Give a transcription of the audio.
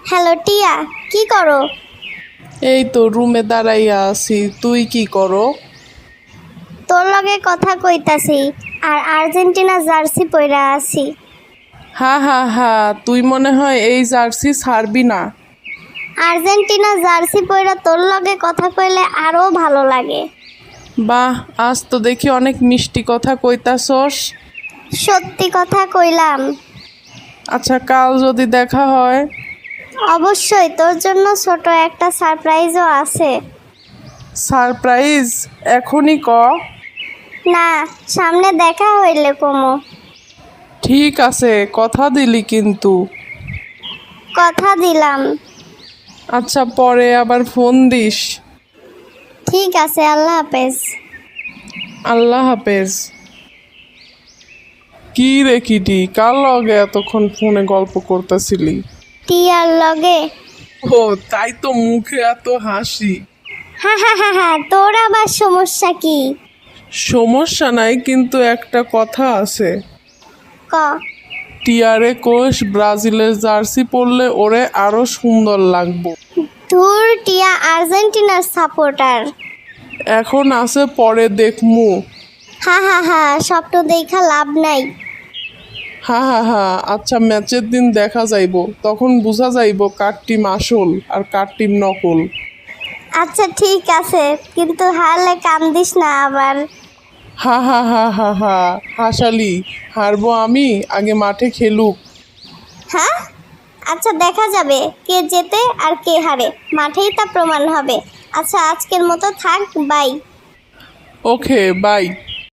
Hello টিয়া, কি করো? এই তো রুমে দাঁড়াইয়া আছি। তুই কি করো? তোর লগে কথা কইতাছি আর আর্জেন্টিনা জার্সি পইরা আছি। হা হা হা, তুই মনে হয় এই জার্সি ছাড়বি না। আর্জেন্টিনা জার্সি পইরা তোর লগে কথা কইলে আরো ভালো লাগে। বাহ, আজ তো দেখি অনেক মিষ্টি কথা কইতাছস। সত্যি কথা কইলাম। আচ্ছা, কাল যদি দেখা হয়? অবশ্যই, তোর জন্য ছোট একটা সারপ্রাইজও আছে। সারপ্রাইজ? এখনই ক। না, সামনে দেখা হইলে কমো। ঠিক আছে, কথা দিলি কিন্তু। কথা দিলাম। আচ্ছা, পরে আবার ফোন দিস। ঠিক আছে, আল্লাহ হাফেজ। আল্লাহ হাফেজ। কি রে কিটি, কার লগে এতক্ষণ ফোনে গল্প করতেছিলি? টিয়ার লগে। ও তাই তো, মুখে এত হাসি। হা হা হা হা, তোর আবার সমস্যা কি? সমস্যা নাই, কিন্তু একটা কথা আছে। ক। টিয়ারে কোষ ব্রাজিলের জার্সি পরলে ওরে আরো সুন্দর লাগবো। ধুর, টিয়া আর্জেন্টিনার সাপোর্টার। এখন আছে, পরে দেখমু। হা হা হা, স্বপ্ন দেখা লাভ নাই। হা হা হা। আচ্ছা, ম্যাচের দিন দেখা যাইবো, তখন বোঝা যাইবো কার টিম আসল আর কার টিম নকল। আচ্ছা ঠিক আছে, কিন্তু হারলে কান্দিস না আবার। হা হা হা হা হা, হাসালি। হারবো আমি, আগে মাঠে খেলুক। হ্যাঁ, আচ্ছা দেখা যাবে কে জেতে আর কে হারে, মাঠেই তা প্রমাণ হবে। আচ্ছা আজকের মতো থাক, বাই। Okay, by.